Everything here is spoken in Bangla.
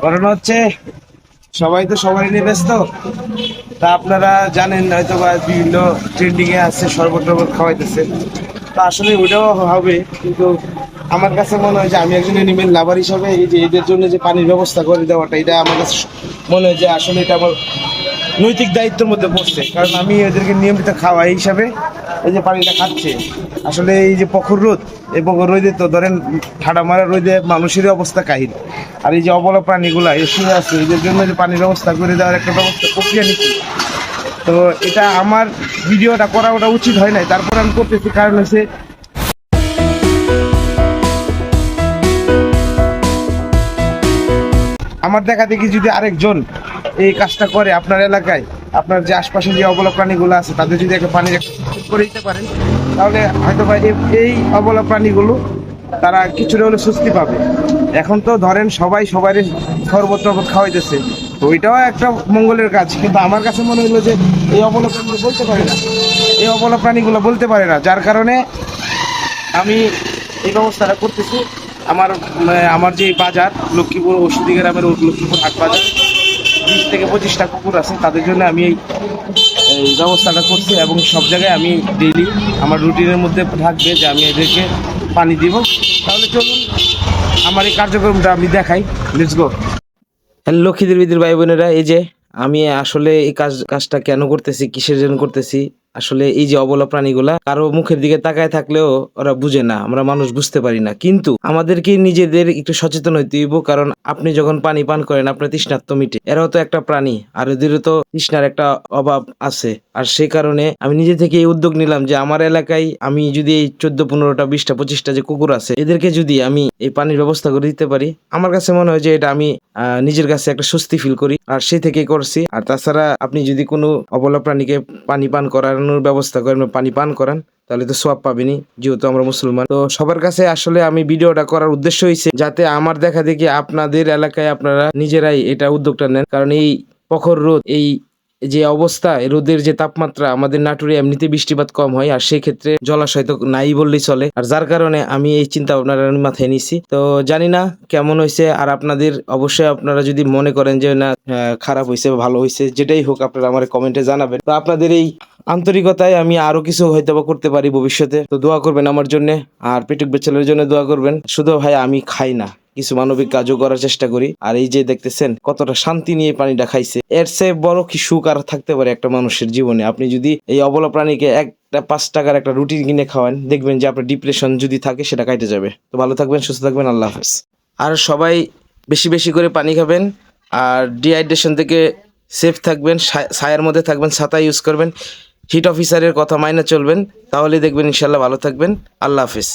কারণ হচ্ছে সবাই তো সবাই নিয়ে ব্যস্ত। তা আপনারা জানেন হয়তো বা বিভিন্ন ট্রেন্ডিং এ আছে, শরবত টরবত খাওয়াইতেছে। তা আসলে ওইটাও হবে, কিন্তু আমার কাছে মনে হয় যে আমি একজন এনিমেল লাভার হিসাবে এই যে এদের জন্য যে পানির ব্যবস্থা করে দেওয়াটা, এটা আমার কাছে মনে হয় যে আসলে এটা আমার নৈতিক দায়িত্বের মধ্যে পড়ছে। কারণ আমি এদেরকে নিয়মিত খাওয়াই হিসাবে এই যে পানিটা খাচ্ছে। আসলে এই যে প্রখর রোদ, এবং রোদে তো ধরেন ঠাডা মারা রোদে মানুষেরই অবস্থা কাহিল। আর এই যে অবলা প্রাণীগুলা এসে আছে, এদের জন্য যে পানির ব্যবস্থা করে দেওয়ার একটা ব্যবস্থা প্রক্রিয়া নিচ্ছি। তো এটা আমার ভিডিওটা করা ওটা উচিত হয় নাই, তারপর আমি করতেছি। কারণ হচ্ছে আমার দেখা দেখি যদি আরেকজন এই কাজটা করে আপনার এলাকায়, আপনার যে আশপাশে যে অবলা প্রাণীগুলো আছে তাদের যদি একটা পানির করে দিতে পারেন, তাহলে হয়তো বা এই অবলা প্রাণীগুলো তারা কিছুটা হলে স্বস্তি পাবে। এখন তো ধরেন সবাই সবারই শরবত টরবত খাওয়াইতেছে, তো ওইটাও একটা মঙ্গলের কাজ। কিন্তু আমার কাছে মনে হলো যে এই অবলা প্রাণীগুলো বলতে পারে না, এই অবলা প্রাণীগুলো বলতে পারে না, যার কারণে আমি এই ব্যবস্থাটা করতেছি। আমার আমার যে বাজার লক্ষ্মীপুর ঔষধি গ্রামের লক্ষ্মীপুর হাট বাজার, 20 থেকে 25টা কুকুর আছে, তাদের জন্য আমি এই এই ব্যবস্থাটা করছি। এবং সব জায়গায় আমি ডেইলি আমার রুটিনের মধ্যে থাকবে যে আমি এদেরকে পানি দিব। তাহলে চলুন আমার এই কার্যক্রমটা আমি দেখাই। Let's go. হ্যালো লক্ষ্মীদের বিদের ভাই বোনেরা, এই যে আমি আসলে এই কাজটা কেন করতেছি, কিসের জন্য করতেছি। আসলে এই যে অবলা প্রাণীগুলা কারো মুখের দিকে তাকায় থাকলেও ওরা বুঝে না, আমরা মানুষ বুঝতে পারি না। কিন্তু আমাদেরকে নিজেদের একটু সচেতন হইতে হইব। কারণ আপনি যখন পানি পান করেন আপনার তৃষ্ণার্ত তো মিটে, এরাও তো একটা প্রাণী, আর এদেরও তো তৃষ্ণার একটা অভাব আছে। আর সেই কারণে আমি নিজে থেকে এই উদ্যোগ নিলাম যে আমার এলাকায় আমি যদি এই 14, 15টা, 20টা, 25টা যে কুকুর আছে এদেরকে যদি আমি এই পানির ব্যবস্থা করে দিতে পারি, আমার কাছে মনে হয় যে এটা আমি নিজের কাছে একটা স্বস্তি ফিল করি, আর সেই থেকেই করছি। আর তাছাড়া আপনি যদি কোনো অবলা প্রাণীকে পানি পান করানোর ব্যবস্থা করেন, পানি পান করান, তাহলে তো সওয়াব পাবেনই, যেহেতু আমরা মুসলমান। তো সবার কাছে আসলে আমি ভিডিওটা করার উদ্দেশ্য হয়েছে যাতে আমার দেখা দেখি আপনাদের এলাকায় আপনারা নিজেরাই এটা উদ্যোগটা নেন। কারণ এই প্রখর রোদ, এই যে অবস্থা, রোদের যে তাপমাত্রা, আমাদের নাটোরে এমনিতে বৃষ্টিপাত কম হয়, আর সেই ক্ষেত্রে জলাশয় তো নাই বললেই চলে। আর যার কারণে আমি এই চিন্তা ভাবনাটা মাথায় নিছি। তো জানি না কেমন হয়েছে, আর আপনাদের অবশ্যই আপনারা যদি মনে করেন যে না খারাপ হয়েছে বা ভালো হয়েছে, যেটাই হোক আপনারা আমার কমেন্টে জানাবেন। তো আপনাদের এই আন্তরিকতায় আমি আরো কিছু হয়তো বা করতে পারি ভবিষ্যতে। তো দোয়া করবেন আমার জন্য, আর পেটুক বেচালের জন্য দোয়া করবেন। শুধু ভাই আমি খাই না, কিছু মানবিক কাজও করার চেষ্টা করি। আর এই যে দেখতেছেন কতটা শান্তি নিয়ে পানিটা খাইছে, এর চেয়ে বড় কি সুখ আর থাকতে পারে একটা মানুষের জীবনে। আপনি যদি এই অবলা প্রাণীকে একটা 5 টাকার একটা রুটি কিনে খাওয়ান, দেখবেন যে আপনার ডিপ্রেশন যদি থাকে সেটা কাটে যাবে। তো ভালো থাকবেন, সুস্থ থাকবেন, আল্লাহ হাফেজ। আর সবাই বেশি বেশি করে পানি খাবেন, আর ডিহাইড্রেশন থেকে সেফ থাকবেন, ছায়ার মধ্যে থাকবেন, ছাতা ইউজ করবেন, হিট অফিসারের কথা মাইনে চলবেন, তাহলে দেখবেন ইনশাল্লাহ ভালো থাকবেন। আল্লাহ হাফেজ।